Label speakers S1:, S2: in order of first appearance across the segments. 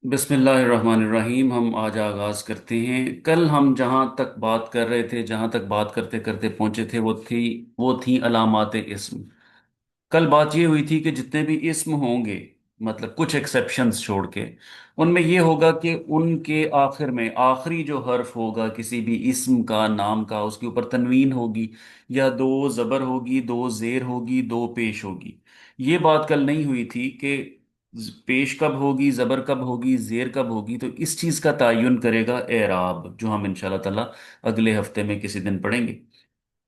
S1: बिस्मिल्लाहिर्रहमानिर्रहीम। हम आज आगाज़ करते हैं। कल हम जहाँ तक बात कर रहे थे, जहाँ तक बात करते करते पहुँचे थे, वो थी अलामात इस्म। कल बात ये हुई थी कि जितने भी इस्म होंगे, मतलब कुछ एक्सेप्शंस छोड़ के, उनमें ये होगा कि उनके आखिर में आखिरी जो हर्फ होगा किसी भी इस्म का, नाम का, उसके ऊपर तनवीन होगी, या दो ज़बर होगी, दो ज़ेर होगी, दो पेश होगी। ये बात कल नहीं हुई थी कि पेश कब होगी, ज़बर कब होगी, ज़ेर कब होगी। तो इस चीज़ का तयन करेगा एराब, जो हम इंशाल्लाह ताला अगले हफ्ते में किसी दिन पढ़ेंगे।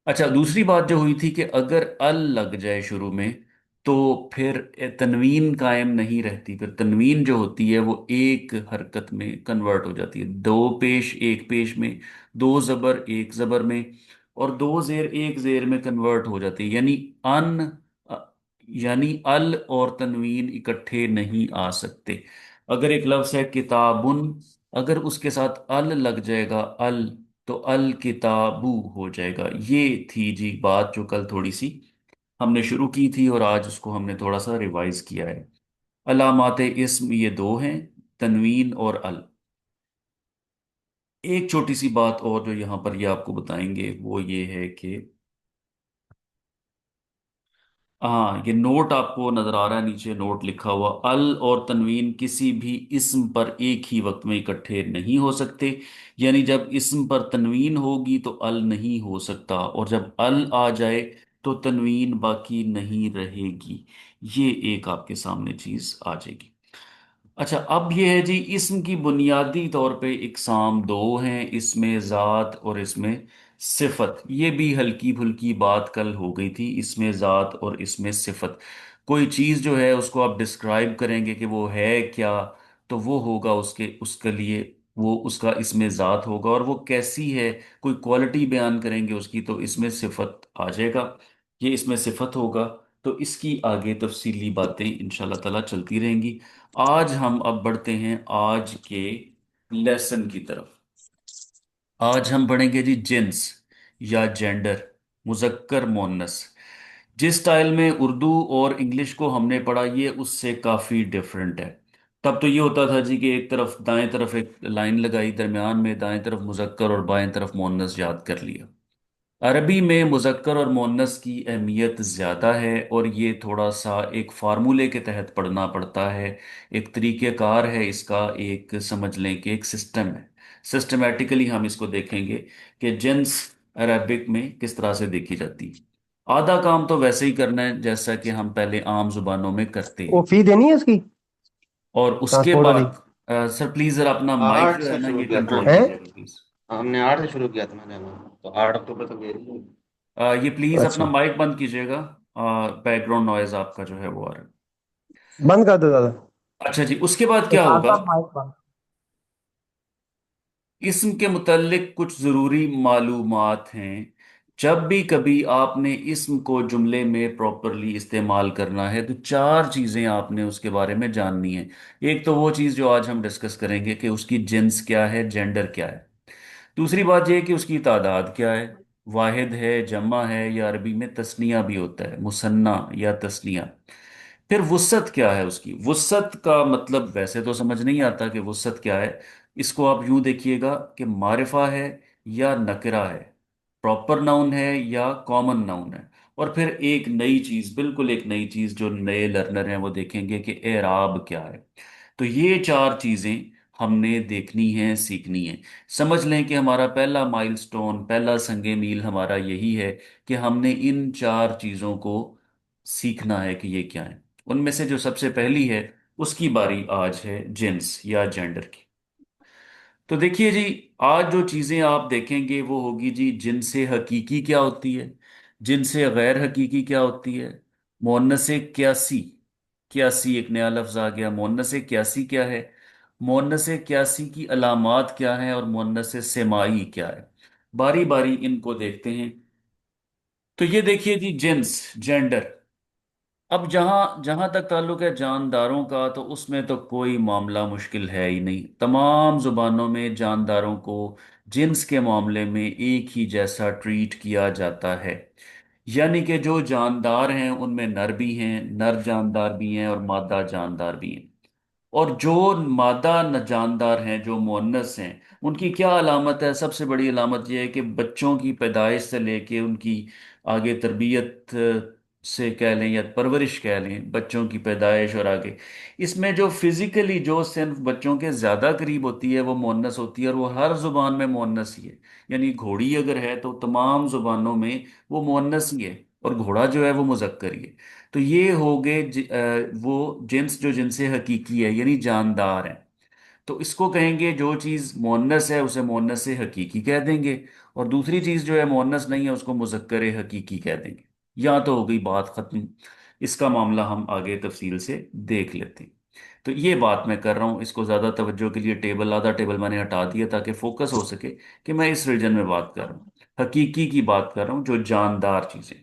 S1: अच्छा, दूसरी बात जो हुई थी कि अगर अल लग जाए शुरू में, तो फिर तनवीन कायम नहीं रहती। फिर तनवीन जो होती है वो एक हरकत में कन्वर्ट हो जाती है, दो पेश एक पेश में, दो जबर एक जबर में, और दो जेर एक जेर में कन्वर्ट हो जाती है। अ, यानी अल और तनवीन इकट्ठे नहीं आ सकते। अगर एक लफ्ज है किताबुन, अगर उसके साथ अल लग जाएगा, अल, तो अल किताबू हो जाएगा। ये थी जी बात जो कल थोड़ी सी हमने शुरू की थी, और आज उसको हमने थोड़ा सा रिवाइज किया है। अलामात इस्म ये दो हैं, तनवीन और अल। एक छोटी सी बात और जो यहाँ पर ये आपको बताएंगे वो ये है कि हाँ, ये नोट आपको नजर आ रहा है, नीचे नोट लिखा हुआ, अल और तनवीन किसी भी इस्म पर एक ही वक्त में इकट्ठे नहीं हो सकते। यानी जब इस्म पर तनवीन होगी तो अल नहीं हो सकता, और जब अल आ जाए तो तनवीन बाकी नहीं रहेगी। ये एक आपके सामने चीज आ जाएगी। अच्छा, अब ये है जी, इसम की बुनियादी तौर पे इकसाम दो हैं, इसमें ज़ात और इसमें सिफत। ये भी हल्की फुल्की बात कल हो गई थी, इसमें ज़ात और इसमें सिफत। कोई चीज़ जो है उसको आप डिस्क्राइब करेंगे कि वो है क्या, तो वो होगा उसके उसके लिए, वो उसका इसमें ज़ात होगा। और वो कैसी है, कोई क्वालिटी बयान करेंगे उसकी, तो इसमें सिफत आ जाएगा। ये इसमें सिफत होगा। तो इसकी आगे तफसीली बातें इंशाल्लाह ताला चलती रहेंगी। आज हम अब बढ़ते हैं आज के लेसन की तरफ। आज हम पढ़ेंगे जी जिन्स या जेंडर, मुजक्कर मोन्नस। जिस स्टाइल में उर्दू और इंग्लिश को हमने पढ़ा, ये उससे काफ़ी डिफरेंट है। तब तो ये होता था जी कि एक तरफ दाएं तरफ एक लाइन लगाई, दरमियान में दाएं तरफ मुजक्कर और बाएं तरफ मोन्नस याद कर लिया। अरबी में मुज़क्कर और मुअन्नस की अहमियत ज़्यादा है, और ये थोड़ा सा एक फार्मूले के तहत पढ़ना पड़ता है। एक तरीक़ेकार है इसका, एक समझ लें कि एक सिस्टम है। सिस्टमेटिकली हम इसको देखेंगे कि जेंस अरबिक में किस तरह से देखी जाती है। आधा काम तो वैसे ही करना है जैसा कि हम पहले आम जुबानों में करते
S2: वो
S1: हैं।
S2: फी देनी है उसकी,
S1: और उसके
S2: ट्रांसपोर्ट वाली?
S1: बाद सर प्लीज़ ज़रा अपना माइक
S3: आठ
S1: जो है
S3: से
S1: ना
S3: शुरू
S1: ये
S3: किया था।
S1: कंट्रोल
S2: है।
S1: कीजिएगा प्लीज़।
S3: हमने 8 से शुरू किया था ना जाना, तो 8 अक्टूबर तक दे दी।
S1: ये प्लीज़ अपना
S2: अच्छा,
S1: माइक बंद कीजिएगा। बैकग्राउंड नॉइज आपका जो है वो आ रहा है।
S2: बंद कर दो दादा।
S1: अच्छा जी, उसके बाद क्या
S2: इरफान
S1: होगा।
S2: साहब माइक बंद।
S1: इसम के मुतल्लिक कुछ ज़रूरी मालूमात हैं। जब भी कभी आपने इसम को जुमले में प्रॉपरली इस्तेमाल करना है, तो चार चीज़ें आपने उसके बारे में जाननी है। एक तो वो चीज़ जो आज हम डिस्कस करेंगे कि उसकी जिन्स क्या है, जेंडर क्या है। दूसरी बात यह है कि उसकी तादाद क्या है, वाहिद है, जमा है, या अरबी में तस्निया भी होता है, मुसन्ना या तस्निया। फिर वुसअत क्या है, उसकी वुसअत का मतलब वैसे तो समझ नहीं आता कि वुसअत क्या है। इसको आप यूं देखिएगा कि मारिफा है या नकरा है, प्रॉपर नाउन है या कॉमन नाउन है। और फिर एक नई चीज, बिल्कुल एक नई चीज जो नए लर्नर हैं वो देखेंगे कि एराब क्या है। तो ये चार चीजें हमने देखनी है, सीखनी है। समझ लें कि हमारा पहला माइलस्टोन, पहला संगे मील हमारा यही है कि हमने इन चार चीजों को सीखना है कि ये क्या है। उनमें से जो सबसे पहली है, उसकी बारी आज है जिन्स या जेंडर की। तो देखिए जी, आज जो चीजें आप देखेंगे वो होगी जी, जिनसे हकीकी क्या होती है, जिनसे गैर हकीकी क्या होती है, मुअन्नसे क्यासी। क्यासी एक नया लफ्ज आ गया। मुअन्नसे क्यासी क्या है, मुअन्नसे क्यासी की अलामात क्या है, और मुअन्नसे सेमाई क्या है। बारी बारी इनको देखते हैं। तो ये देखिए जी, जिन्स, जेंडर। अब जहां जहां तक ताल्लुक है जानदारों का, तो उसमें तो कोई मामला मुश्किल है ही नहीं। तमाम जुबानों में जानदारों को जिन्स के मामले में एक ही जैसा ट्रीट किया जाता है। यानी कि जो जानदार हैं उनमें नर भी हैं, नर जानदार भी हैं, और मादा जानदार भी हैं। और जो मादा न जानदार हैं, जो मुअन्नस हैं, उनकी क्या अलामत है? सबसे बड़ी अलामत यह है कि बच्चों की पैदाइश से लेके उनकी आगे तरबियत से कह लें या परवरिश कह लें, बच्चों की पैदाइश और आगे, इसमें जो फिजिकली जो सिर्फ बच्चों के ज़्यादा करीब होती है वो मुअन्नस होती है, और वो हर जुबान में मुअन्नस ही है। यानी घोड़ी अगर है तो तमाम जुबानों में वो मुअन्नस ही है, और घोड़ा जो है वो मुजक्कर ही है। तो ये हो गए वो जिन्स जो जिनसे हकीकी है, यानी जानदार है। तो इसको कहेंगे, जो चीज़ मुअन्नस है उसे मुअन्नस से हकीकी कह देंगे, और दूसरी चीज़ जो है मुअन्नस नहीं है उसको मुज़क्कर हकीकी कह देंगे। या तो हो गई बात ख़त्म। इसका मामला हम आगे तफसील से देख लेते हैं। तो ये बात मैं कर रहा हूँ, इसको ज़्यादा तवज्जो के लिए टेबल, आधा टेबल मैंने हटा दिया ताकि फोकस हो सके कि मैं इस रीजन में बात कर रहा हूँ, हकीकी की बात कर रहा हूँ, जो जानदार चीज़ें।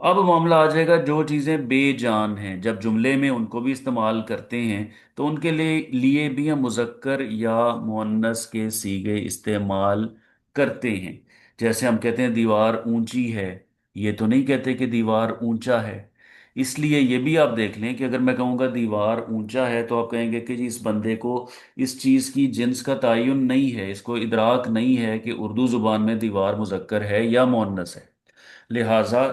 S1: अब मामला आ जाएगा जो चीज़ें बेजान हैं, जब जुमले में उनको भी इस्तेमाल करते हैं तो उनके लिए भी हम मुज़क्कर या मुअन्नस के सीगे इस्तेमाल करते हैं। जैसे हम कहते हैं दीवार ऊंची है, ये तो नहीं कहते कि दीवार ऊंचा है। इसलिए ये भी आप देख लें कि अगर मैं कहूँगा दीवार ऊंचा है तो आप कहेंगे कि जी इस बंदे को इस चीज़ की जिन्स का तयन नहीं है, इसको इदराक नहीं है कि उर्दू ज़ुबान में दीवार मुज़क्कर है या मुअन्नस है। लिहाजा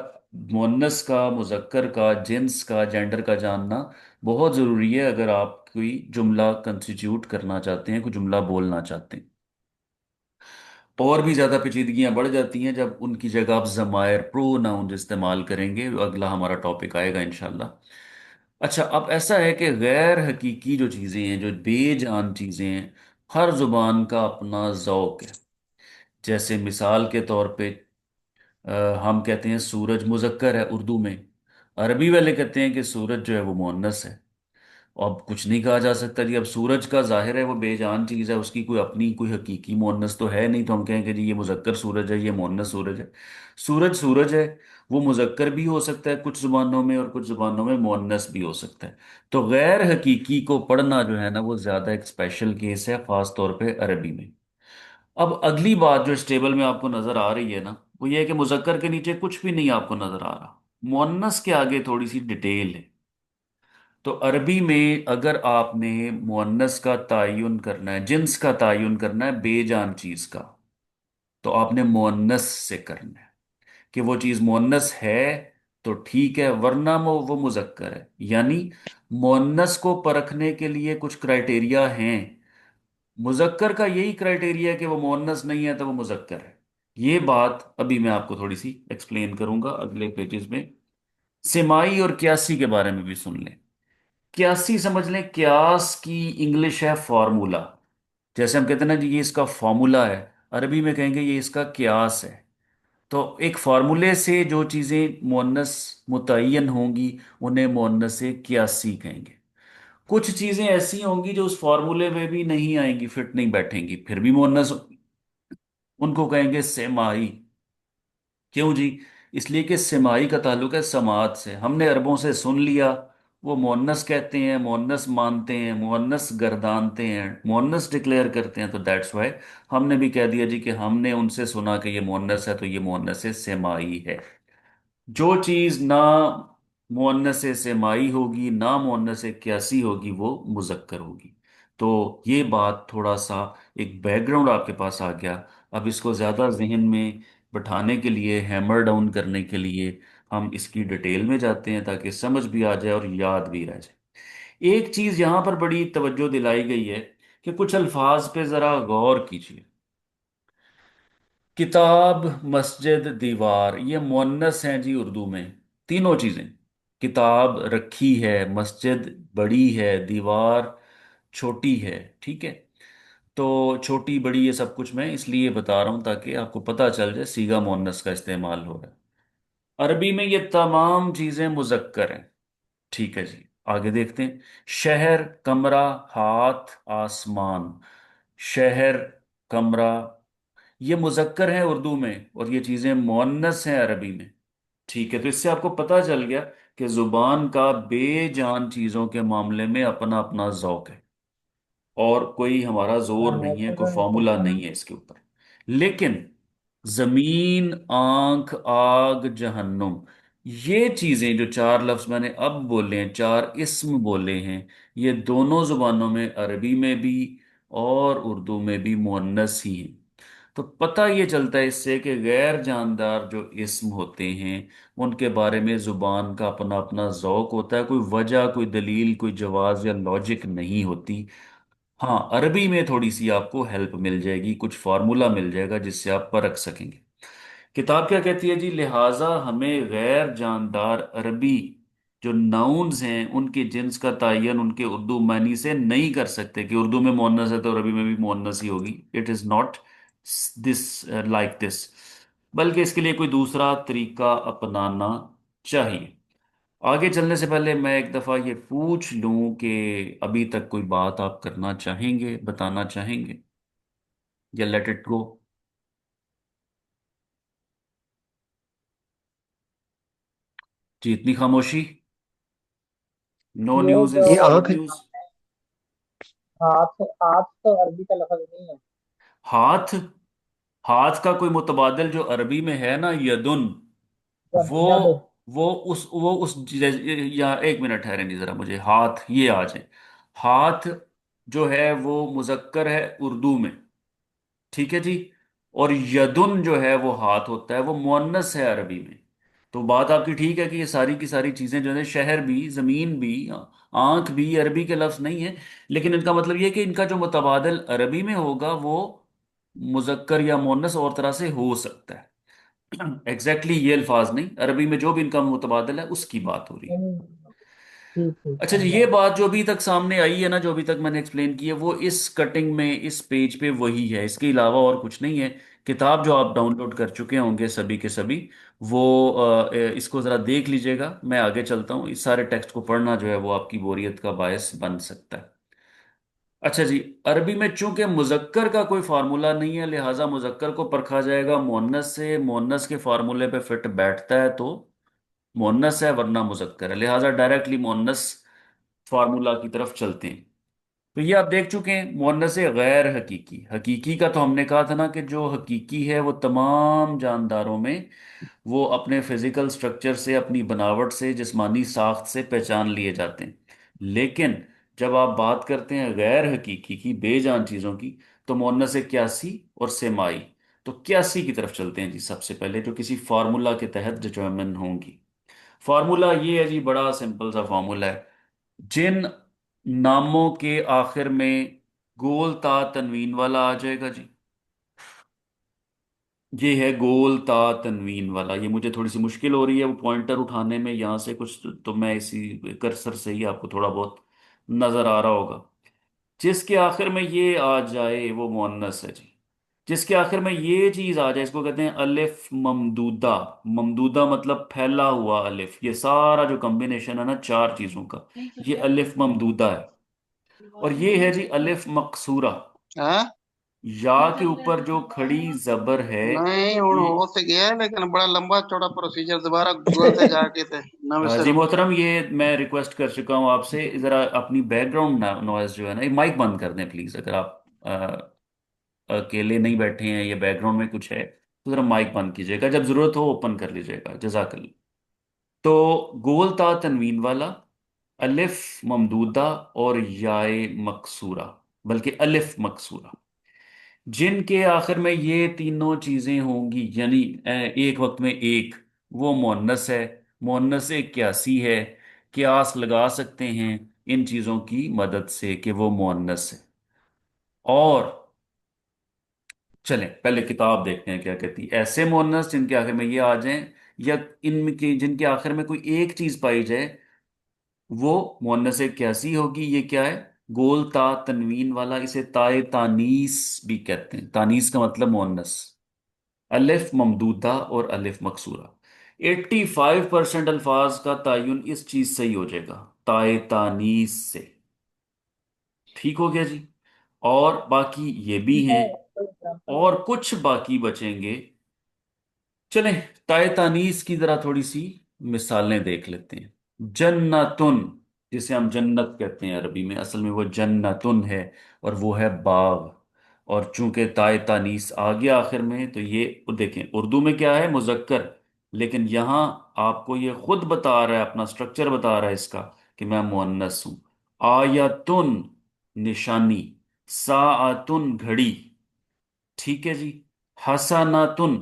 S1: मुअन्नस का, मुज़क्कर का, जिन्स का, जेंडर का जानना बहुत ज़रूरी है अगर आप कोई जुमला कंस्टिट्यूट करना चाहते हैं, कोई जुमला बोलना चाहते हैं। और भी ज़्यादा पेचीदगियां बढ़ जाती हैं जब उनकी जगह आप ज़मायर, प्रोनाउन इस्तेमाल करेंगे। अगला हमारा टॉपिक आएगा इंशाल्लाह। अच्छा, अब ऐसा है कि गैर हकीकी जो चीज़ें हैं, जो बेजान चीज़ें हैं, हर ज़ुबान का अपना ज़ौक है। जैसे मिसाल के तौर पे हम कहते हैं सूरज मुजक्कर है उर्दू में, अरबी वाले कहते हैं कि सूरज जो है वो मुअन्नस है। अब कुछ नहीं कहा जा सकता जी, अब सूरज का जाहिर है वो बेजान चीज़ है, उसकी कोई अपनी कोई हकीकी मुअन्नस तो है नहीं, तो हम कहेंगे जी ये मुजक्कर सूरज है, ये मुअन्नस सूरज है। सूरज सूरज है, वो मुजक्कर भी हो सकता है कुछ जुबानों में, और कुछ जुबानों में मुअन्नस भी हो सकता है। तो गैर हकीकी को पढ़ना जो है ना वो ज़्यादा एक स्पेशल केस है, ख़ास तौर पे अरबी में। अब अगली बात जो इस टेबल में आपको नजर आ रही है ना, वो ये है कि मुजक्कर के नीचे कुछ भी नहीं आपको नजर आ रहा, मुअन्नस के आगे थोड़ी सी डिटेल है। तो अरबी में अगर आपने मुअन्नस का तयन करना है, जिन्स का तयन करना है बेजान चीज का, तो आपने मुअन्नस से करना है। कि वो चीज मुअन्नस है तो ठीक है, वरना वो मुजक्कर है। यानी मुअन्नस को परखने के लिए कुछ क्राइटेरिया हैं। मुजक्कर का यही क्राइटेरिया है कि वो मुअन्नस नहीं है तो वो मुजक्कर है। ये बात अभी मैं आपको थोड़ी सी एक्सप्लेन करूंगा अगले पेजेस में। सेमाई और क्यासी के बारे में भी सुन लें। क्यासी समझ लें, क्यास की इंग्लिश है फॉर्मूला। जैसे हम कहते हैं ना जी ये इसका फॉर्मूला है, अरबी में कहेंगे ये इसका क्यास है। तो एक फार्मूले से जो चीजें मुअन्नस मुतय्यन होंगी उन्हें मुअन्नस से क्यासी कहेंगे। कुछ चीजें ऐसी होंगी जो उस फॉर्मूले में भी नहीं आएंगी, फिट नहीं बैठेंगी, फिर भी मुअन्नस, उनको कहेंगे सेमाई। क्यों जी? इसलिए कि सेमाई का ताल्लुक है समात से। हमने अरबों से सुन लिया, वो मुअन्नस कहते हैं, मुअन्नस मानते हैं, मुअन्नस गर्दानते हैं, मुअन्नस डिक्लेयर करते हैं, तो दैट्स वाई हमने भी कह दिया जी कि हमने उनसे सुना कि ये मुअन्नस है तो ये मुअन्नस से सेमाई है। जो चीज ना मुअन्नस से माई होगी ना मुअन्नस से क्यासी होगी वो मुजक्कर होगी। तो ये बात थोड़ा सा एक बैकग्राउंड आपके पास आ गया। अब इसको ज्यादा जहन में बैठाने के लिए, हैमर डाउन करने के लिए, हम इसकी डिटेल में जाते हैं ताकि समझ भी आ जाए और याद भी रह जाए। एक चीज यहां पर बड़ी तवज्जो दिलाई गई है कि कुछ अल्फाज पे जरा गौर कीजिए। किताब, मस्जिद, दीवार, ये मुअन्नस हैं जी उर्दू में। तीनों चीजें, किताब रखी है, मस्जिद बड़ी है, दीवार छोटी है, ठीक है। तो छोटी बड़ी ये सब कुछ मैं इसलिए बता रहा हूं ताकि आपको पता चल जाए सीगा मुअन्नस का इस्तेमाल हो रहा है। अरबी में ये तमाम चीजें मुजक्कर हैं, ठीक है जी। आगे देखते हैं। शहर, कमरा, हाथ, आसमान। शहर, कमरा, ये मुजक्कर है उर्दू में, और ये चीजें मुअन्नस हैं अरबी में। ठीक है, तो इससे आपको पता चल गया कि जुबान का बेजान चीजों के मामले में अपना अपना जौक है, और कोई हमारा जोर नहीं है, कोई फॉर्मूला नहीं है इसके ऊपर। लेकिन जमीन, आंख, आग, जहन्नुम, ये चीजें जो चार लफ्ज मैंने अब बोले हैं, चार इस्म बोले हैं, ये दोनों जुबानों में, अरबी में भी और उर्दू में भी मुअन्नस ही है। तो पता ये चलता है इससे कि गैर जानदार जो इस्म होते हैं उनके बारे में जुबान का अपना अपना जौक होता है, कोई वजह, कोई दलील, कोई जवाज या लॉजिक नहीं होती। हाँ, अरबी में थोड़ी सी आपको हेल्प मिल जाएगी, कुछ फार्मूला मिल जाएगा जिससे आप परख सकेंगे। किताब क्या कहती है जी? लिहाजा हमें गैर जानदार अरबी जो नाउन्स हैं उनके जिन्स का तयन उनके उर्दू मानी से नहीं कर सकते कि उर्दू में मुअन्नस है तो अरबी में भी मुअन्नस ही होगी। It is not this like this, बल्कि इसके लिए कोई दूसरा तरीका अपनाना चाहिए। आगे चलने से पहले मैं एक दफा ये पूछ लूं कि अभी तक कोई बात आप करना चाहेंगे, बताना चाहेंगे, या लेट इट गो? जी, इतनी खामोशी। नो
S4: ये
S1: न्यूज
S4: जो
S1: इज
S2: ये
S1: गुड
S2: आंख।
S1: न्यूज।
S4: हाथ हाथ तो अरबी का लफ्ज नहीं है।
S1: हाथ? हाथ का कोई मुतबादल जो अरबी में है ना, यदुन, वो
S4: यद।
S1: वो उस या एक मिनट ठहरे नहीं जरा, मुझे हाथ ये आ जाए। हाथ जो है वो मुजक्कर है उर्दू में, ठीक है जी। और यदुन जो है वो हाथ होता है, वो मुअन्नस है अरबी में। तो बात आपकी ठीक है कि ये सारी की सारी चीजें जो है, शहर भी, जमीन भी, आंख भी अरबी के लफ्ज नहीं है। लेकिन इनका मतलब ये है कि इनका जो मुतबादल अरबी में होगा वो मुजक्कर या मुअन्नस और तरह से हो सकता है। एग्जैक्टली ये अल्फाज नहीं, अरबी में जो भी इनका मुतबादल है उसकी बात हो रही है।
S4: ठीक ठीक
S1: अच्छा जी, ये
S4: समझा।
S1: बात जो अभी तक सामने आई है ना, जो अभी तक मैंने एक्सप्लेन की है, वो इस कटिंग में, इस पेज पे वही है, इसके अलावा और कुछ नहीं है। किताब जो आप डाउनलोड कर चुके होंगे सभी के सभी, वो इसको ज़रा देख लीजिएगा। मैं आगे चलता हूँ। इस सारे टेक्स्ट को पढ़ना जो है वो आपकी बोरियत का बायस बन सकता है। अच्छा जी, अरबी में चूंकि मुजक्कर का कोई फार्मूला नहीं है, लिहाजा मुजक्कर को परखा जाएगा मुअन्नस से। मुअन्नस के फार्मूले पे फिट बैठता है तो मुअन्नस है, वरना मुजक्कर है। लिहाजा डायरेक्टली मुअन्नस फार्मूला की तरफ चलते हैं। तो ये आप देख चुके हैं मुअन्नस गैर हकीकी। हकीकी का तो हमने कहा था ना कि जो हकीकी है वो तमाम जानदारों में वो अपने फिजिकल स्ट्रक्चर से, अपनी बनावट से, जिस्मानी साख्त से पहचान लिए जाते हैं। लेकिन जब आप बात करते हैं गैर हकीकी की, बेजान चीज़ों की, तो मुअन्नस क्यासी और सेमाई। तो क्यासी की तरफ चलते हैं जी सबसे पहले, जो किसी फार्मूला के तहत डिटरमिन होंगी। फार्मूला ये है जी, बड़ा सिंपल सा फार्मूला है। जिन नामों के आखिर में गोल ता तनवीन वाला आ जाएगा जी, ये है गोल ता तनवीन वाला। ये मुझे थोड़ी सी मुश्किल हो रही है वो पॉइंटर उठाने में यहाँ से कुछ, तो मैं इसी कर्सर से ही आपको थोड़ा बहुत नजर आ रहा होगा। जिसके आखिर में ये आ जाए वो मुअन्नस है जी। जिसके आखिर में ये चीज आ जाए, इसको कहते हैं अलिफ ममदूदा। ममदूदा मतलब फैला हुआ अलिफ। ये सारा जो कॉम्बिनेशन है ना चार चीजों का, ये अलिफ ममदूदा है। और ये है जी अलिफ मकसूरा।
S3: हाँ।
S1: या के ऊपर जो खड़ी जबर है,
S3: नहीं हूँ
S1: ये
S3: हो तो गया है, लेकिन बड़ा लंबा चौड़ा प्रोसीजर दोबारा गूगल से जाके थे नवे
S1: जी
S3: सिर।
S1: मोहतरम, ये मैं रिक्वेस्ट कर चुका हूँ आपसे, जरा अपनी बैकग्राउंड नॉइज जो है ना, ये माइक बंद कर दें प्लीज। अगर आप अकेले नहीं बैठे हैं, ये बैकग्राउंड में कुछ है, तो जरा माइक बंद कीजिएगा, जब जरूरत हो ओपन कर लीजिएगा, जजाकल्ला। तो गोल ता तनवीन वाला, अलिफ ममदूदा और याए मकसूरा, बल्कि अलिफ मकसूरा, जिनके आखिर में ये तीनों चीजें होंगी, यानी एक वक्त में एक, वो मुअन्नस है। मुअन्नस इक्यासी है। कियास लगा सकते हैं इन चीजों की मदद से कि वो मुअन्नस है। और चलें पहले किताब देखते हैं क्या कहती है। ऐसे मुअन्नस जिनके आखिर में ये आ जाएं, या इनके जिनके आखिर में कोई एक चीज पाई जाए, वो मुअन्नस इक्यासी होगी। ये क्या है? गोल ता तनवीन वाला, इसे ताए तानीस भी कहते हैं। तानीस का मतलब मुअन्नस। अलिफ ममदूदा और अलिफ मकसूरा। 85% अल्फाज का तायुन इस चीज से ही हो जाएगा, ताए तानीस से। ठीक हो गया जी। और बाकी ये भी हैं,
S4: मैं कोई एग्जांपल
S1: और कुछ बाकी बचेंगे। चलें ताए तानीस की जरा थोड़ी सी मिसालें देख लेते हैं। जन्नतुन, जिसे हम जन्नत कहते हैं अरबी में, असल में वो जन्नतुन है, और वो है बाग। और चूंकि ताए तानीस आ गया आखिर में, तो ये देखें उर्दू में क्या है, मुजक्कर। लेकिन यहां आपको ये खुद बता रहा है, अपना स्ट्रक्चर बता रहा है इसका, कि मैं मुअन्नस हूं। आयतुन निशानी, साअतुन घड़ी, ठीक है जी। हसनातुन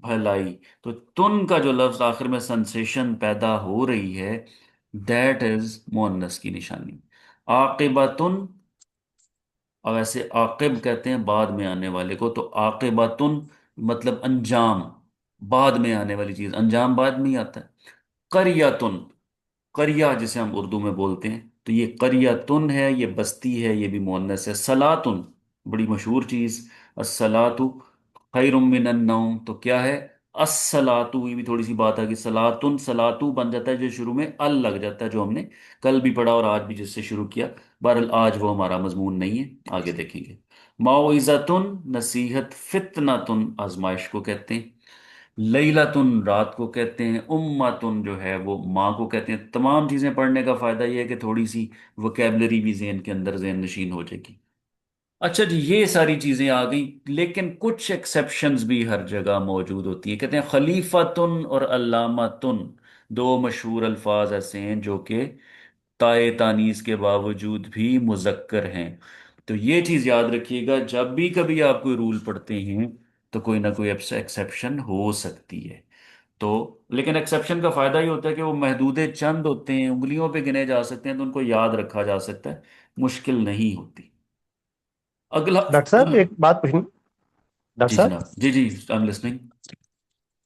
S1: भलाई। तो तुन का जो लफ्ज आखिर में सेंसेशन पैदा हो रही है, दैट इज मुअन्नस की निशानी। आकिबतुन, और वैसे आकिब कहते हैं बाद में आने वाले को, तो आकिबतुन मतलब अंजाम, बाद में आने वाली चीज, अंजाम बाद में ही आता है। करियतुन, करिया जिसे हम उर्दू में बोलते हैं, तो ये करियतुन है, ये बस्ती है, ये भी मुअन्नस है। सलातुन, बड़ी मशहूर चीज, अस्सलातु खैरुम मिनन नौम, तो क्या है, अस्सलातु, ये भी थोड़ी सी बात आ गई। सलातुन, सलातु बन जाता है जो शुरू में अल लग जाता है, जो हमने कल भी पढ़ा और आज भी जिससे शुरू किया। बहरहाल आज वो हमारा मजमून नहीं है, आगे देखेंगे। मौइज़तुन नसीहत, फितनतुन आजमाइश को कहते हैं। लैलतुन रात को कहते हैं। उम्मतुन जो है वो माँ को कहते हैं। तमाम चीजें पढ़ने का फायदा यह है कि थोड़ी सी वोकेबलरी भी जहन के अंदर जहन नशीन हो जाएगी। अच्छा जी, ये सारी चीजें आ गई, लेकिन कुछ एक्सेप्शंस भी हर जगह मौजूद होती हैं। कहते हैं खलीफतुन और अल्लामतुन, दो मशहूर अल्फाज ऐसे हैं जो कि ताए तानीस के बावजूद भी मुजक्कर हैं। तो ये चीज याद रखिएगा, जब भी कभी आप कोई रूल पढ़ते हैं तो कोई ना कोई एक्सेप्शन हो सकती है। तो लेकिन एक्सेप्शन का फायदा ये होता है कि वो महदूदे चंद होते हैं, उंगलियों पे गिने जा सकते हैं, तो उनको याद रखा जा सकता है, मुश्किल नहीं होती। अगला।
S2: डॉक्टर साहब एक बात पूछनी। डॉक्टर
S1: जी
S2: साहब,
S1: जनाब, जी जी, आई एम लिसनिंग।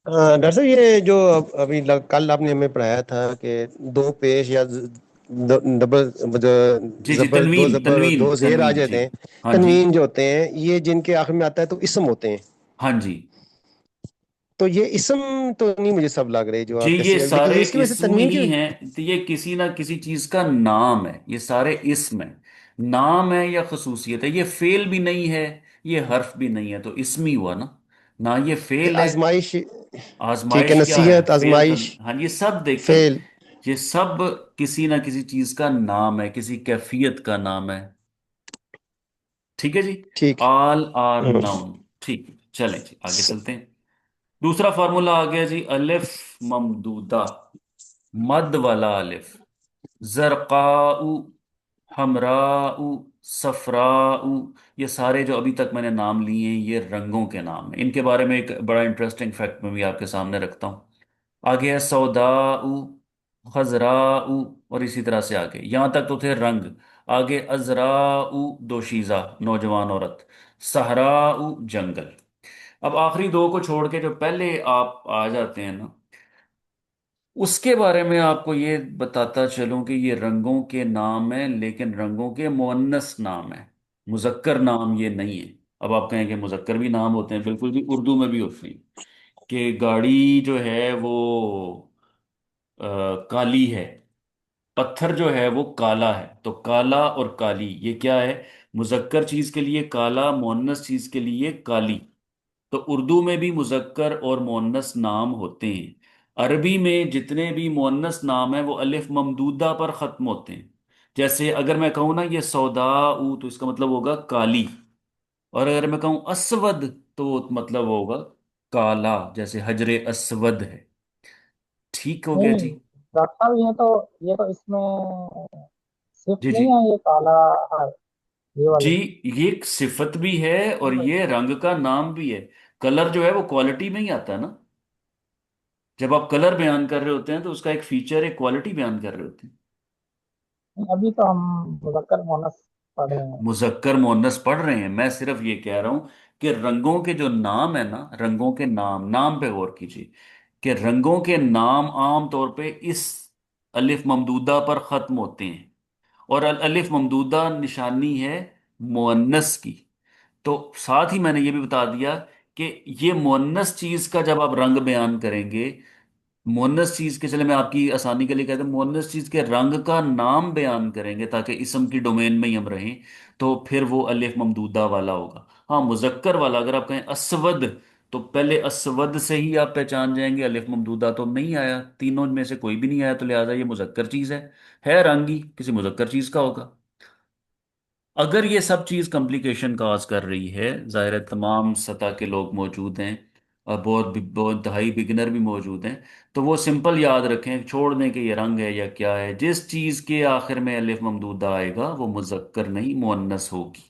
S2: डॉक्टर साहब ये जो अभी कल आपने हमें पढ़ाया था कि दो पेश या डबल
S1: जी जी,
S2: जबर, दो
S1: तनवीन
S2: जबर और
S1: तनवीन
S2: दो जेर आ
S1: तनवीन जी।
S2: जाते हैं।
S1: हाँ जी।
S2: तनवीन जो होते हैं ये जिनके आखिर में आता है तो इसम होते हैं।
S1: हाँ जी।
S2: तो ये इसम तो नहीं मुझे सब लग रहे जो
S1: जी
S2: आप
S1: ये
S2: जैसे, लेकिन
S1: सारे
S2: ये इसकी वजह से
S1: इसम
S2: तनवीन
S1: ही
S2: की।
S1: हैं, तो ये किसी ना किसी चीज का नाम है, ये सारे इसम है। नाम है या खसूसियत है, ये फेल भी नहीं है, ये हर्फ भी नहीं है, तो इसम ही हुआ ना। ना ये फेल है।
S2: आजमाइश। ठीक है,
S1: आजमाइश क्या है,
S2: नसीहत,
S1: फेल
S2: आजमाइश,
S1: तन, हाँ ये सब देखें,
S2: फेल।
S1: ये सब किसी ना किसी चीज का नाम है, किसी कैफियत का नाम है। ठीक है जी।
S2: ठीक।
S1: All are
S2: hmm.
S1: नाउन। ठीक, चलें जी आगे चलते हैं। दूसरा फार्मूला आ गया जी, अलिफ ममदूदा, मद वाला अलिफ। जरकाऊ, हमराऊ, सफराऊ, ये सारे जो अभी तक मैंने नाम लिए हैं ये रंगों के नाम हैं। इनके बारे में एक बड़ा इंटरेस्टिंग फैक्ट मैं भी आपके सामने रखता हूँ। आगे है सौदाऊ, खजराऊ, और इसी तरह से आगे यहां तक तो थे रंग। आगे अजराऊ दोशीजा, नौजवान औरत। सहराऊ जंगल। अब आखिरी दो को छोड़ के जो पहले आप आ जाते हैं ना, उसके बारे में आपको ये बताता चलूं कि ये रंगों के नाम है, लेकिन रंगों के मुअन्नस नाम है, मुजक्कर नाम ये नहीं है। अब आप कहेंगे मुजक्कर भी नाम होते हैं, बिल्कुल भी, उर्दू में भी होते हैं। कि गाड़ी जो है वो काली है, पत्थर जो है वो काला है, तो काला और काली ये क्या है, मुजक्कर चीज के लिए काला, मुअन्नस चीज के लिए काली। तो उर्दू में भी मुजक्कर और मुअन्नस नाम होते हैं। अरबी में जितने भी मुअन्नस नाम है वो अलिफ ममदूदा पर खत्म होते हैं। जैसे अगर मैं कहूँ ना ये सौदाऊ, तो इसका मतलब होगा काली। और अगर मैं कहूँ अस्वद, तो मतलब होगा काला, जैसे हजरे अस्वद है। ठीक हो गया
S4: नहीं
S1: जी।
S4: डॉक्टर साहब, ये तो इसमें सिर्फ
S1: जी जी।
S4: नहीं है ये काला है, ये
S1: जी,
S4: वाले।
S1: ये एक सिफत भी है और ये रंग का नाम भी है। कलर जो है वो क्वालिटी में ही आता है ना। जब आप कलर बयान कर रहे होते हैं तो उसका एक फीचर, एक क्वालिटी बयान कर रहे होते हैं।
S4: अभी तो हम मुज़क्कर मुअन्नस पढ़ रहे हैं।
S1: मुजक्कर मुअन्नस पढ़ रहे हैं, मैं सिर्फ ये कह रहा हूं कि रंगों के जो नाम है ना, रंगों के नाम, नाम पे गौर कीजिए कि रंगों के नाम आम तौर पे इस अलिफ ममदूदा पर खत्म होते हैं। और अलिफ ममदूदा निशानी है मुअन्नस की। तो साथ ही मैंने ये भी बता दिया कि ये मुअन्नस चीज का जब आप रंग बयान करेंगे, मुअन्नस चीज के, चले मैं आपकी आसानी के लिए कहता हूं, मुअन्नस चीज के रंग का नाम बयान करेंगे ताकि इसम की डोमेन में ही हम रहें, तो फिर वो अलिफ ममदूदा वाला होगा। हाँ मुजक्कर वाला अगर आप कहें असवद, तो पहले असवद से ही आप पहचान जाएंगे, अलिफ ममदूदा तो नहीं आया, तीनों में से कोई भी नहीं आया, तो लिहाजा ये मुजक्कर चीज है रंग ही किसी मुजक्कर चीज का होगा। अगर ये सब चीज कॉम्प्लिकेशन काज कर रही है, जाहिर है तमाम सतह के लोग मौजूद हैं, बहुत बहुत इंतहाई बिगिनर भी मौजूद हैं। तो वो सिंपल याद रखें, छोड़ दें कि ये रंग है या क्या है। जिस चीज के आखिर में अलिफ ममदूदा आएगा वो मुजक्कर नहीं मुअन्नस होगी।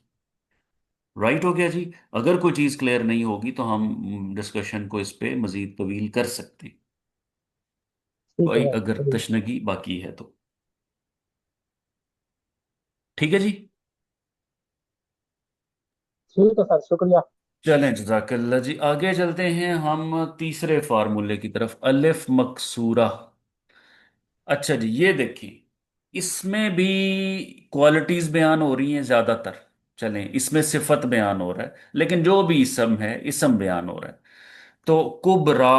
S1: राइट हो गया जी। अगर कोई चीज क्लियर नहीं होगी तो हम डिस्कशन को इस पे मजीद तवील कर सकते हैं,
S4: ठीक है
S1: कोई
S4: सर,
S1: अगर
S4: चलिए।
S1: तशनगी बाकी है तो। ठीक है जी।
S4: ठीक है सर, शुक्रिया।
S1: चलें, जजाकल्ला जी। आगे चलते हैं हम तीसरे फार्मूले की तरफ, अलिफ मकसूरा। अच्छा जी, ये देखिए, इसमें भी क्वालिटीज बयान हो रही हैं ज्यादातर। चलें, इसमें सिफत बयान हो रहा है, लेकिन जो भी इसम है इसम बयान हो रहा है। तो कुबरा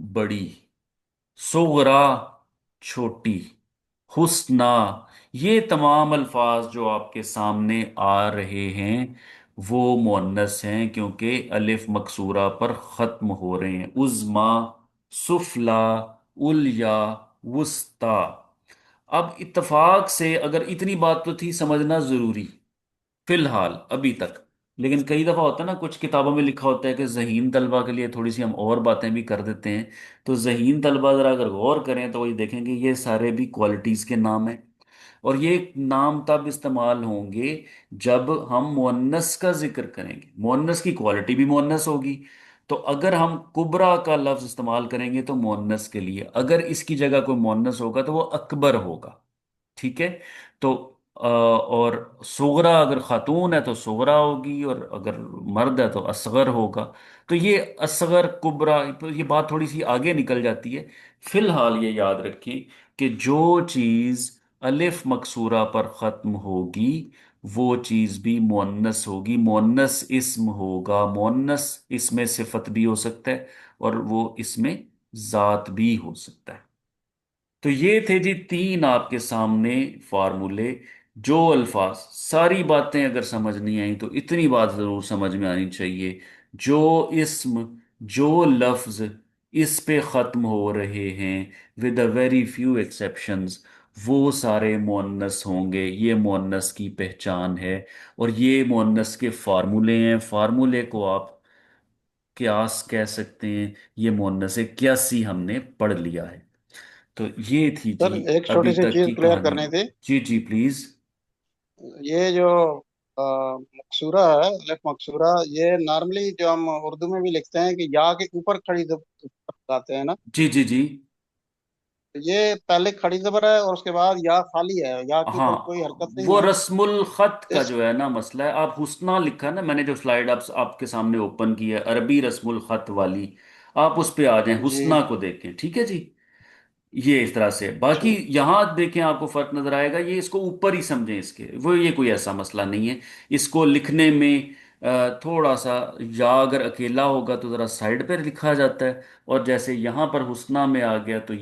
S1: बड़ी, सुगरा छोटी, हुस्ना, ये तमाम अल्फाज जो आपके सामने आ रहे हैं वो मुअन्नस हैं, क्योंकि अलिफ मकसूरा पर ख़त्म हो रहे हैं। उज़्मा, सुफला, उलिया, वुस्ता। अब इत्तफाक से, अगर इतनी बात तो थी समझना ज़रूरी फिलहाल अभी तक, लेकिन कई दफ़ा होता है ना, कुछ किताबों में लिखा होता है कि जहीन तलबा के लिए थोड़ी सी हम और बातें भी कर देते हैं। तो जहीन तलबा ज़रा अगर गौर करें तो वही देखेंगे ये सारे भी क्वालिटीज़ के नाम हैं। और ये नाम तब इस्तेमाल होंगे जब हम मुअन्नस का जिक्र करेंगे, मुअन्नस की क्वालिटी भी मुअन्नस होगी। तो अगर हम कुबरा का लफ्ज़ इस्तेमाल करेंगे तो मुअन्नस के लिए, अगर इसकी जगह कोई मुअन्नस होगा तो वो अकबर होगा। ठीक है। तो और सुगरा अगर खातून है तो सुगरा होगी, और अगर मर्द है तो असगर होगा। तो ये असगर कुबरा, तो ये बात थोड़ी सी आगे निकल जाती है। फिलहाल ये याद रखें कि जो चीज़ अलिफ मकसूरा पर ख़त्म होगी वो चीज़ भी मुअन्नस होगी, मुअन्नस इस्म होगा। मुअन्नस इसमें सिफत भी हो सकता है और वो इसमें ज़ात भी हो सकता है। तो ये थे जी तीन आपके सामने फार्मूले। जो अल्फाज, सारी बातें अगर समझ नहीं आई तो इतनी बात जरूर समझ में आनी चाहिए, जो इस्म, जो लफ्ज इस पे खत्म हो रहे हैं, with a very few exceptions, वो सारे मुअन्नस होंगे। ये मुअन्नस की पहचान है और ये मुअन्नस के फार्मूले हैं। फार्मूले को आप क्यास कह सकते हैं। ये मुअन्नस क्यासी हमने पढ़ लिया है। तो ये थी जी
S3: सर एक
S1: अभी
S3: छोटी सी
S1: तक
S3: चीज
S1: की
S3: क्लियर
S1: कहानी।
S3: करनी थी।
S1: जी जी प्लीज।
S3: ये जो मकसूरा है, अलिफ मकसूरा, ये नॉर्मली जो हम उर्दू में भी लिखते हैं कि या के ऊपर खड़ी जबर लगाते हैं ना।
S1: जी जी जी।
S3: तो ये पहले खड़ी जबर है और उसके बाद या खाली है, या के ऊपर कोई
S1: हाँ,
S3: हरकत नहीं
S1: वो
S3: है।
S1: रस्मुल खत का
S3: इस
S1: जो है ना मसला है। आप हुस्ना लिखा है ना, मैंने जो स्लाइड आपके सामने ओपन की है अरबी रस्मुल खत वाली, आप उस पे आ जाएं,
S3: जी।
S1: हुस्ना को देखें। ठीक है जी। ये इस तरह से, बाकी
S3: ठीक।
S1: यहां देखें आपको फर्क नजर आएगा। ये इसको ऊपर ही समझें इसके, वो ये कोई ऐसा मसला नहीं है। इसको लिखने में थोड़ा सा, या अगर अकेला होगा तो जरा साइड पर लिखा जाता है, और जैसे यहां पर हुस्ना में आ गया तो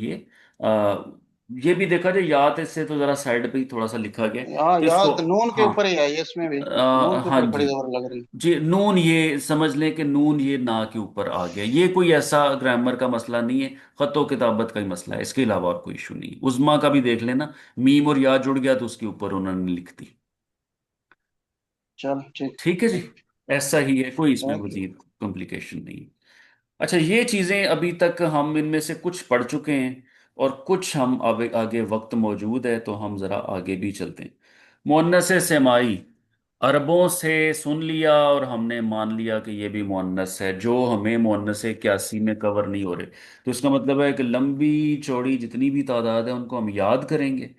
S1: ये भी देखा जाए याद से तो जरा साइड पे ही थोड़ा सा लिखा गया है।
S3: हाँ,
S1: तो इसको,
S3: याद नून के
S1: हाँ,
S3: ऊपर ही है ये, इसमें भी नून के
S1: हाँ
S3: ऊपर
S1: जी
S3: खड़ी जबर लग रही है।
S1: जी, नून ये समझ लें कि नून ये ना के ऊपर आ गया। ये कोई ऐसा ग्रामर का मसला नहीं है, खतो किताबत का ही मसला है। इसके अलावा और कोई इशू नहीं। उज़्मा का भी देख लेना, मीम और या जुड़ गया तो उसके ऊपर उन्होंने लिख दी।
S3: चल ठीक।
S1: ठीक है जी।
S3: ठीक।
S1: ऐसा ही है, कोई इसमें
S3: थैंक यू।
S1: मजीद कॉम्प्लिकेशन नहीं है। अच्छा, ये चीजें अभी तक हम इनमें से कुछ पढ़ चुके हैं, और कुछ हम आगे आगे वक्त मौजूद है तो हम जरा आगे भी चलते हैं। मुअन्नस सेमाई, अरबों से सुन लिया और हमने मान लिया कि ये भी मुअन्नस है, जो हमें मुअन्नस इक्यासी में कवर नहीं हो रहे। तो इसका मतलब है कि लंबी चौड़ी जितनी भी तादाद है उनको हम याद करेंगे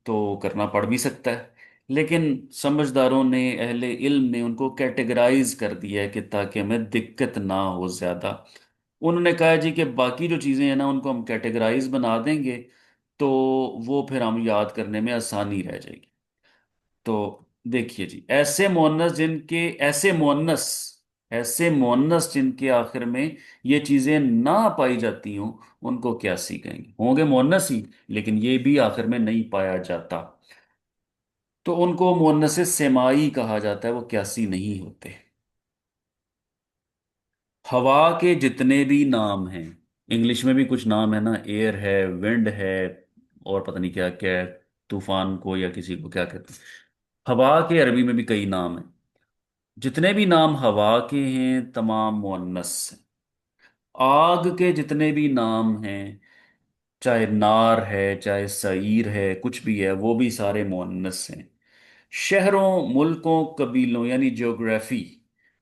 S1: तो करना पड़ भी सकता है। लेकिन समझदारों ने, अहले इल्म ने उनको कैटेगराइज कर दिया है कि ताकि हमें दिक्कत ना हो ज्यादा। उन्होंने कहा जी कि बाकी जो चीज़ें हैं ना उनको हम कैटेगराइज बना देंगे तो वो फिर हम याद करने में आसानी रह जाएगी। तो देखिए जी, ऐसे मुअन्नस जिनके आखिर में ये चीज़ें ना पाई जाती हों उनको क्यासी कहेंगे। होंगे मुअन्नस ही, लेकिन ये भी आखिर में नहीं पाया जाता तो उनको मुअन्नस सेमाई कहा जाता है, वो क्यासी नहीं होते। हवा के जितने भी नाम हैं, इंग्लिश में भी कुछ नाम है ना, एयर है, विंड है, और पता नहीं क्या क्या है, तूफान को या किसी को क्या कहते हैं। हवा के अरबी में भी कई नाम हैं। जितने भी नाम हवा के हैं तमाम मुअन्नस हैं। आग के जितने भी नाम हैं, चाहे नार है चाहे सईर है, कुछ भी है, वो भी सारे मुअन्नस हैं। शहरों, मुल्कों, कबीलों यानी ज्योग्राफी,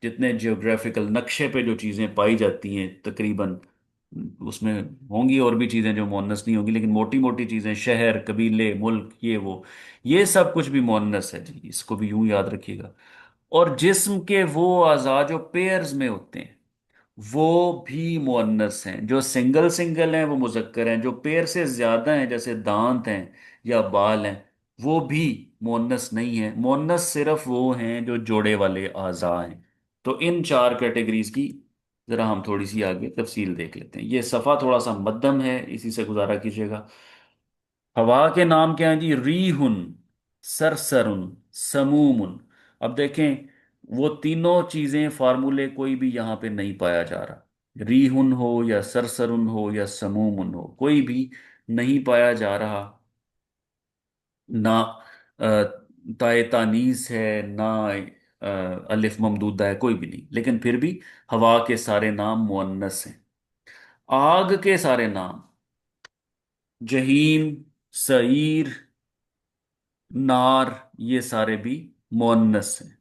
S1: जितने ज्योग्राफिकल नक्शे पे जो चीज़ें पाई जाती हैं तकरीबन, उसमें होंगी और भी चीज़ें जो मुअन्नस नहीं होंगी, लेकिन मोटी मोटी चीज़ें, शहर, कबीले, मुल्क, ये सब कुछ भी मुअन्नस है जी, इसको भी यूं याद रखिएगा। और जिस्म के वो अज़ा जो पेयर्स में होते हैं, वो भी मुअन्नस हैं। जो सिंगल सिंगल हैं वो मुजक्कर हैं, जो पेयर से ज्यादा हैं जैसे दांत हैं या बाल हैं, वो भी मुअन्नस नहीं है। मुअन्नस सिर्फ वो हैं जो जोड़े वाले आज़ा हैं। तो इन चार कैटेगरीज की जरा हम थोड़ी सी आगे तफसील देख लेते हैं। ये सफ़ा थोड़ा सा मध्यम है, इसी से गुजारा कीजिएगा। हवा के नाम क्या हैं जी? रीहुन, सरसरुन, समूमुन। अब देखें, वो तीनों चीजें फार्मूले कोई भी यहां पे नहीं पाया जा रहा। रीहुन हो या सरसरुन हो या समूमुन हो, कोई भी नहीं पाया जा रहा। ना ताए तानीस है, ना अलिफ ममदूदा है, कोई भी नहीं। लेकिन फिर भी हवा के सारे नाम मुअन्नस हैं। आग के सारे नाम, जहीम, सईर, नार, ये सारे भी मुअन्नस हैं।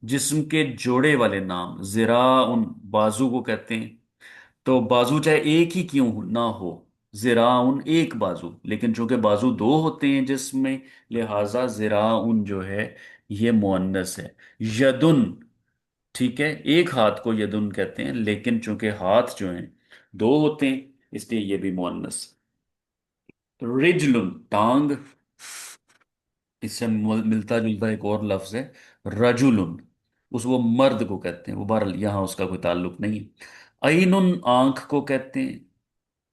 S1: जिस्म के जोड़े वाले नाम, जिरा उन, बाजू को कहते हैं। तो बाजू चाहे एक ही क्यों ना हो, जिराउन एक बाजू, लेकिन चूंकि बाजू दो होते हैं जिसमें, लिहाजा जिराउन जो है ये मुअन्नस है। यदुन, ठीक है, एक हाथ को यदुन कहते हैं, लेकिन चूंकि हाथ जो हैं दो होते हैं, इसलिए ये भी मुअन्नस। रिजलुन, टांग। इससे मिलता जुलता एक और लफ्ज है रजुलुन, उस वो मर्द को कहते हैं, वो बहरहाल यहाँ उसका कोई ताल्लुक नहीं है। ऐनुन, आंख को कहते हैं,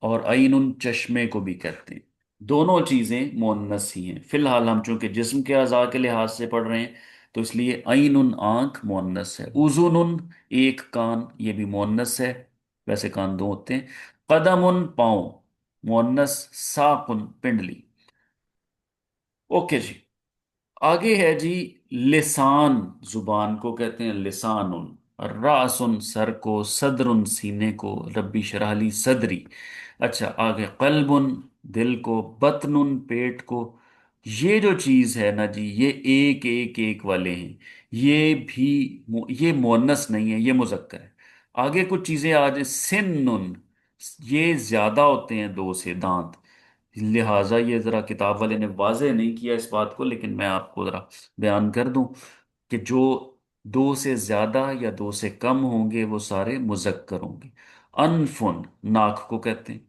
S1: और ऐनुन चश्मे को भी कहते हैं। दोनों चीजें मुअन्नस ही हैं। फिलहाल हम चूंकि जिस्म के अज़ा के लिहाज से पढ़ रहे हैं, तो इसलिए ऐनुन आंख मुअन्नस है। उजुनुन एक कान, ये भी मुअन्नस है, वैसे कान दो होते हैं। कदमुन पाँव, मुअन्नस। साकुन पिंडली। ओके जी। आगे है जी लिसान, जुबान को कहते हैं लिसानुन। रासुन सर को, सदरुन सीने को, रब्बी शराहली सदरी। अच्छा, आगे कल्बुन दिल को, बतनुन पेट को। ये जो चीज है ना जी, ये एक एक एक वाले हैं, ये भी ये मुअन्नस नहीं है, ये मुजक्कर है। आगे कुछ चीजें आज सिन्नुन, ये ज्यादा होते हैं दो से दांत, लिहाजा ये जरा किताब वाले ने वाजे नहीं किया इस बात को, लेकिन मैं आपको जरा बयान कर दूं कि जो दो से ज्यादा या दो से कम होंगे वो सारे मुजक्कर होंगे। अनफुन नाक को कहते हैं।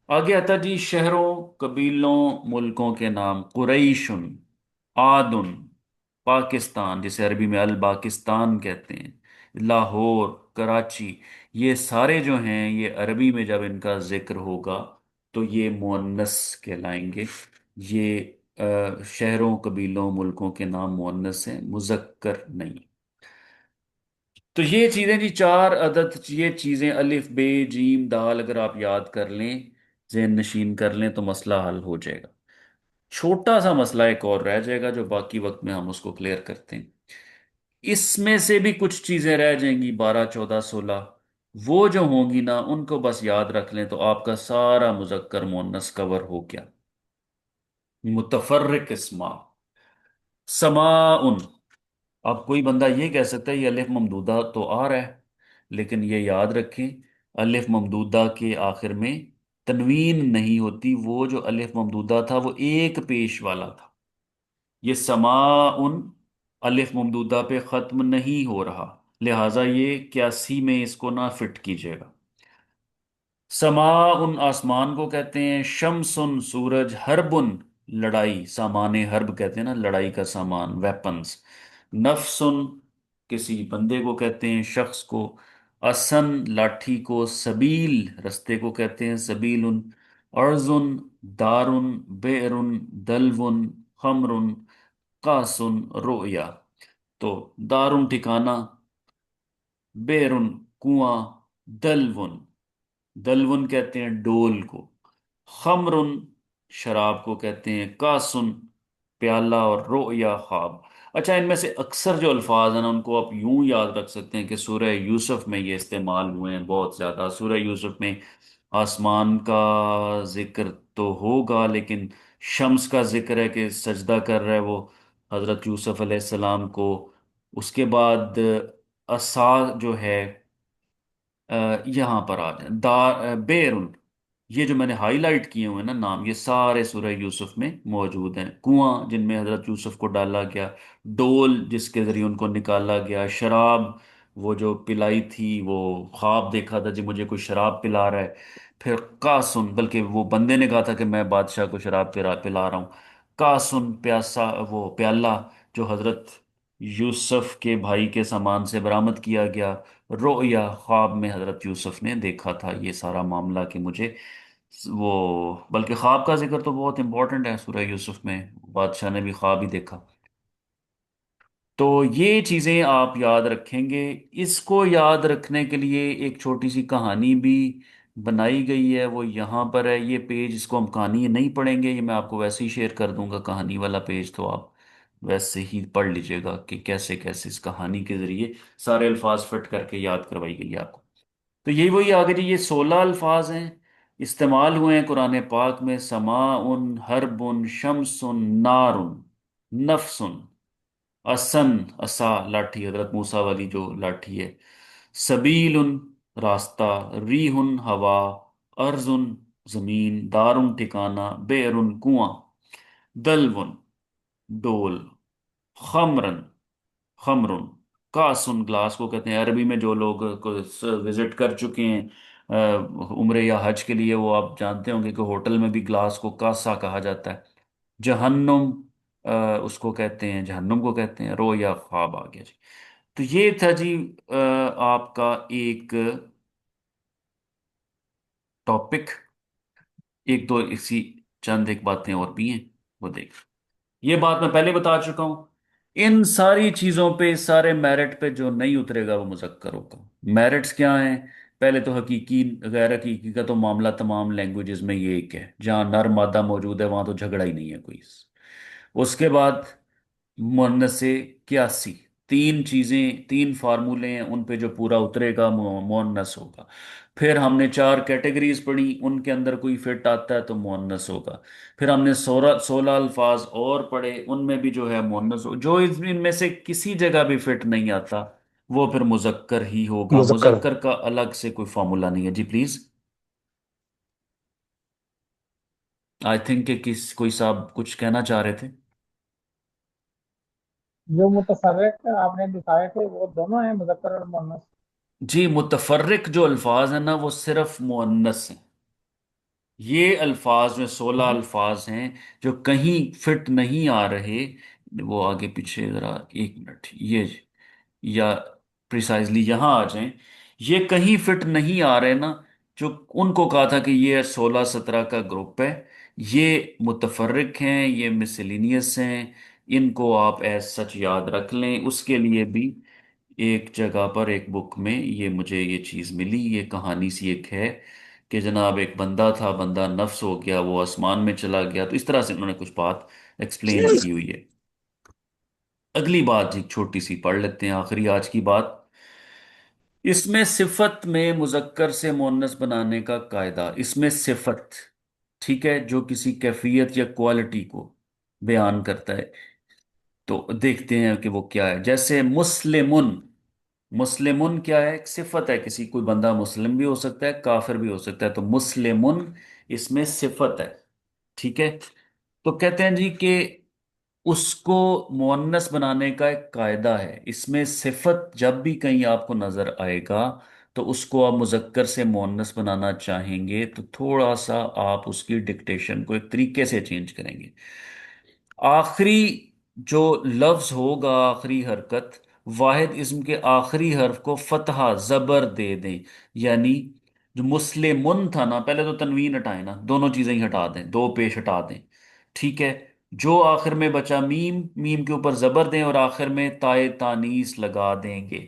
S1: आगे आता जी शहरों, कबीलों, मुल्कों के नाम। कुरैशुन, आदुन, पाकिस्तान जिसे अरबी में अल पाकिस्तान कहते हैं, लाहौर, कराची, ये सारे जो हैं ये अरबी में जब इनका जिक्र होगा तो ये मुअन्नस कहलाएंगे। ये शहरों, कबीलों, मुल्कों के नाम मुअन्नस हैं, मुजक्कर नहीं। तो ये चीजें जी, चार अदद, ये चीजें अलिफ बे जीम दाल, अगर आप याद कर लें, ज़हन नशीन कर लें, तो मसला हल हो जाएगा। छोटा सा मसला एक और रह जाएगा जो बाकी वक्त में हम उसको क्लियर करते हैं। इसमें से भी कुछ चीजें रह जाएंगी, 12, 14, 16, वो जो होंगी ना उनको बस याद रख लें तो आपका सारा मुजक्कर मुअन्नस कवर हो गया। मुतफर्रिक इस्मा, समाउन। अब कोई बंदा ये कह सकता है ये अलिफ ममदूदा तो आ रहा है, लेकिन ये याद रखें, अलिफ ममदूदा के आखिर में तनवीन नहीं होती। वो जो अलिफ ममदूदा था वो एक पेश वाला था। ये समाउन अलिफ ममदूदा पे खत्म नहीं हो रहा, लिहाजा ये 81 में इसको ना फिट कीजिएगा। समा उन आसमान को कहते हैं। शमसुन सूरज, हरबुन लड़ाई, सामाने हर्ब कहते हैं ना, लड़ाई का सामान, वेपन्स। नफ्सुन किसी बंदे को कहते हैं, शख्स को। असन लाठी को, सबील रस्ते को कहते हैं, सबीलुन। अर्जुन, दारुन, बेरुन, दलवुन, खमरुन, कासुन, रोया। तो दारुन ठिकाना, बेरुन कुआं, दलवुन, दलवन कहते हैं डोल को। खमरुन शराब को कहते हैं, कासुन प्याला, और रोया ख्वाब। अच्छा, इनमें से अक्सर जो अल्फाज हैं ना उनको आप यूं याद रख सकते हैं कि सूरह यूसुफ में ये इस्तेमाल हुए हैं बहुत ज्यादा। सूरह यूसुफ में आसमान का जिक्र तो होगा, लेकिन शम्स का जिक्र है कि सजदा कर रहा है वो हजरत यूसुफ अलैहिस्सलाम को। उसके बाद असा जो है, यहाँ पर आ जाए बेरुन, ये जो मैंने हाईलाइट किए हुए हैं ना नाम, ये सारे सूरह यूसुफ में मौजूद हैं। कुआं जिनमें हजरत यूसुफ को डाला गया, डोल जिसके जरिए उनको निकाला गया, शराब वो जो पिलाई थी, वो ख्वाब देखा था जी मुझे कोई शराब पिला रहा है। फिर कासुन, बल्कि वो बंदे ने कहा था कि मैं बादशाह को शराब पिला पिला रहा हूँ। कासुन प्यासा, वो प्याला जो हजरत यूसुफ के भाई के सामान से बरामद किया गया। रोया, ख्वाब में हजरत यूसुफ ने देखा था ये सारा मामला कि मुझे वो, बल्कि ख्वाब का जिक्र तो बहुत इंपॉर्टेंट है सूरह यूसुफ में, बादशाह ने भी ख्वाब ही देखा। तो ये चीजें आप याद रखेंगे। इसको याद रखने के लिए एक छोटी सी कहानी भी बनाई गई है, वो यहाँ पर है। ये पेज, इसको हम कहानी नहीं पढ़ेंगे, ये मैं आपको वैसे ही शेयर कर दूंगा कहानी वाला पेज, तो आप वैसे ही पढ़ लीजिएगा कि कैसे कैसे इस कहानी के जरिए सारे अल्फाज फिट करके याद करवाई गई है आपको। तो यही वही आगे जी, ये 16 अल्फाज हैं, इस्तेमाल हुए हैं कुरान पाक में। समाउन, हरबुन, शमसुन, नारुन, नफसुन, असन, असा लाठी, हजरत मूसा वाली जो लाठी है, सबीलुन रास्ता, रीहुन हवा, अर्जुन जमीन, दारुन ठिकाना, बेरुन कुआं, दलवुन डोल, खमरन खमरुन, कासुन ग्लास को कहते हैं। अरबी में जो लोग को विजिट कर चुके हैं उम्रे या हज के लिए, वो आप जानते होंगे कि होटल में भी ग्लास को कासा कहा जाता है। जहन्नुम, उसको कहते हैं, जहन्नुम को कहते हैं। रो या ख्वाब आ गया जी। तो ये था जी आपका एक टॉपिक। एक दो इसी चंद एक बातें और भी हैं, वो देख। ये बात मैं पहले बता चुका हूं। इन सारी चीजों पे, सारे मेरिट पे जो नहीं उतरेगा वो मुजक्कर होगा। मेरिट्स क्या हैं? पहले तो हकीकी गैर हकीकी का तो मामला तमाम लैंग्वेजेस में ये एक है, जहां नर मादा मौजूद है वहां तो झगड़ा ही नहीं है कोई। उसके बाद मुन्नस से क्यासी, तीन चीजें, तीन फार्मूले हैं, उन पे जो पूरा उतरेगा मुअन्नस होगा। फिर हमने चार कैटेगरीज पढ़ी, उनके अंदर कोई फिट आता है तो मुअन्नस होगा। फिर हमने 16 अल्फाज और पढ़े, उनमें भी जो है मुअन्नस हो। जो इनमें से किसी जगह भी फिट नहीं आता वो फिर मुजक्कर ही होगा।
S2: मुजक्कर।
S1: मुजक्कर का अलग से कोई फॉर्मूला नहीं है जी, प्लीज। आई थिंक कि किस कोई साहब कुछ कहना चाह रहे थे।
S4: जो मुतफर्रिक आपने दिखाए थे वो दोनों हैं, मुज़क्कर और मुअन्नस।
S1: जी, मुतफर्रिक जो अल्फाज है ना वो सिर्फ मुअन्नस हैं। ये अल्फाज में 16
S4: हम्म।
S1: अल्फाज हैं जो कहीं फिट नहीं आ रहे। वो आगे पीछे जरा एक मिनट, ये या प्रिसाइजली यहाँ आ जाएं। ये कहीं फिट नहीं आ रहे ना, जो उनको कहा था कि ये 16-17 का ग्रुप है, ये मुतफर्रिक हैं, ये मिसलिनियस हैं। इनको आप एज सच याद रख लें। उसके लिए भी एक जगह पर एक बुक में ये मुझे ये चीज़ मिली, ये कहानी सी एक है कि जनाब एक बंदा था, बंदा नफ्स हो गया, वो आसमान में चला गया। तो इस तरह से उन्होंने कुछ बात एक्सप्लेन की हुई है। अगली बात जी छोटी सी पढ़ लेते हैं, आखिरी आज की बात। इसमें सिफत में मुजक्कर से मुअन्नस बनाने का कायदा, इसमें सिफत, ठीक है, जो किसी कैफियत या क्वालिटी को बयान करता है। तो देखते हैं कि वो क्या है। जैसे मुस्लिमुन, मुस्लिमुन क्या है? एक सिफत है, किसी, कोई बंदा मुस्लिम भी हो सकता है, काफिर भी हो सकता है। तो मुस्लिमुन इसमें सिफत है, ठीक है। तो कहते हैं जी कि उसको मुअन्नस बनाने का एक कायदा है। इसमें सिफत जब भी कहीं आपको नजर आएगा तो उसको आप मुजक्कर से मुअन्नस बनाना चाहेंगे तो थोड़ा सा आप उसकी डिक्टेशन को एक तरीके से चेंज करेंगे। आखिरी जो लफ्ज होगा, आखिरी हरकत, वाहिद इस्म के आखिरी हर्फ को फतहा जबर दे दें। यानी जो मुस्लिमुन था ना, पहले तो तनवीन हटाए ना, दोनों चीजें ही हटा दें, दो पेश हटा दें, ठीक है। जो आखिर में बचा मीम, मीम के ऊपर जबर दें और आखिर में ताए तानीस लगा देंगे।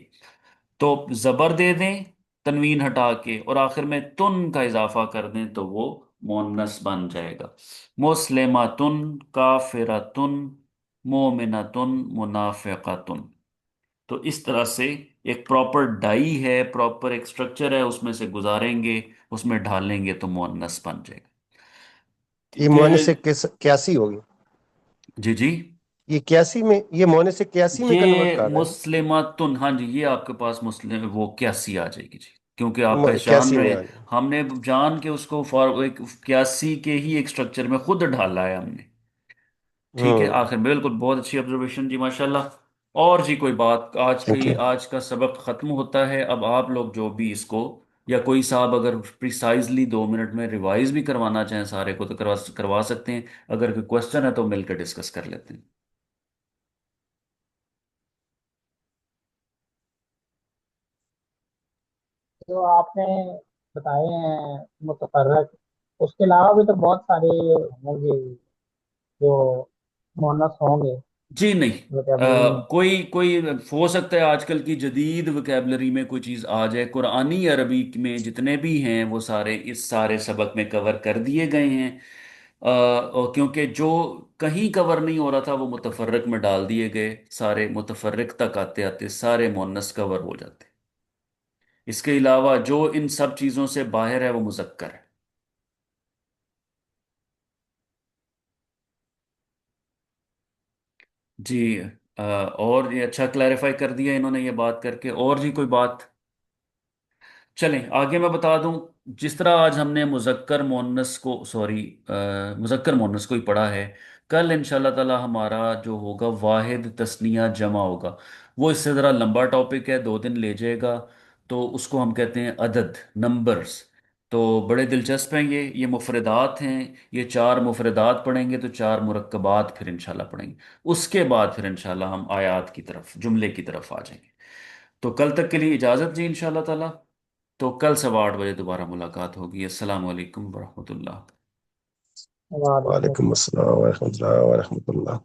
S1: तो जबर दे दें तनवीन हटा के और आखिर में तुन का इजाफा कर दें तो वो मुअन्नस बन जाएगा। मुस्लिमातुन, काफिरातुन, मोमिनतुन, मुनाफिकतुन। तो इस तरह से एक प्रॉपर डाई है, प्रॉपर एक स्ट्रक्चर है, उसमें से गुजारेंगे, उसमें ढालेंगे तो मुअन्नस बन जाएगा।
S2: ये
S1: ठीक
S2: मोने से
S1: है
S2: क्यासी होगी।
S1: जी जी।
S2: ये क्यासी में, ये मोने से क्यासी में कन्वर्ट
S1: ये
S2: कर रहे हैं।
S1: मुस्लिमातुन, हाँ जी, ये आपके पास मुस्लिम वो क्यासी आ जाएगी जी, क्योंकि आप पहचान
S2: क्यासी में
S1: रहे
S2: आ
S1: हैं।
S2: गया।
S1: हमने जान के उसको फॉर एक क्यासी के ही एक स्ट्रक्चर में खुद ढाला है हमने। ठीक है,
S2: हम्म।
S1: आखिर में बिल्कुल बहुत अच्छी ऑब्जर्वेशन जी, माशाल्लाह। और जी कोई बात,
S2: थैंक यू।
S1: आज का सबक खत्म होता है। अब आप लोग जो भी इसको, या कोई साहब अगर प्रिसाइजली 2 मिनट में रिवाइज भी करवाना चाहें सारे को तो करवा करवा सकते हैं। अगर कोई क्वेश्चन है तो मिलकर डिस्कस कर लेते हैं।
S4: जो आपने बताए हैं मुतफर्रक, उसके अलावा भी तो बहुत सारे होंगे जो मोनस होंगे
S1: जी नहीं,
S4: वोकेबलरी में।
S1: कोई कोई हो सकता है आजकल की जदीद वोकेबलरी में कोई चीज़ आ जाए। कुरानी अरबी में जितने भी हैं वो सारे इस सारे सबक में कवर कर दिए गए हैं। और क्योंकि जो कहीं कवर नहीं हो रहा था वो मुतफर्रिक में डाल दिए गए, सारे मुतफर्रिक तक आते आते सारे मुअन्नस कवर हो जाते। इसके अलावा जो इन सब चीज़ों से बाहर है वो मुज़क्कर है जी। और ये अच्छा क्लैरिफाई कर दिया इन्होंने ये बात करके। और जी कोई बात? चलें आगे मैं बता दूं। जिस तरह आज हमने मुज़क्कर मोनस को, सॉरी, मुज़क्कर मोनस को ही पढ़ा है, कल इंशाल्लाह ताला हमारा जो होगा वाहिद तस्निया जमा होगा। वो इससे ज़रा लंबा टॉपिक है, 2 दिन ले जाएगा। तो उसको हम कहते हैं अदद, नंबर्स। तो बड़े दिलचस्प हैं ये मुफरदात हैं। ये 4 मुफरदात पढ़ेंगे तो 4 मुरक्कबात फिर इंशाल्लाह पढ़ेंगे। उसके बाद फिर इंशाल्लाह हम आयात की तरफ, जुमले की तरफ आ जाएंगे। तो कल तक के लिए इजाज़त जी इंशाल्लाह ताला। तो कल 8:15 दोबारा मुलाकात होगी। अस्सलाम वालेकुम वरहमतुल्लाह।
S4: वालेकुम।
S2: वालेकुम अस्सलाम वरहमतुल्लाह वरहमतुल्लाह।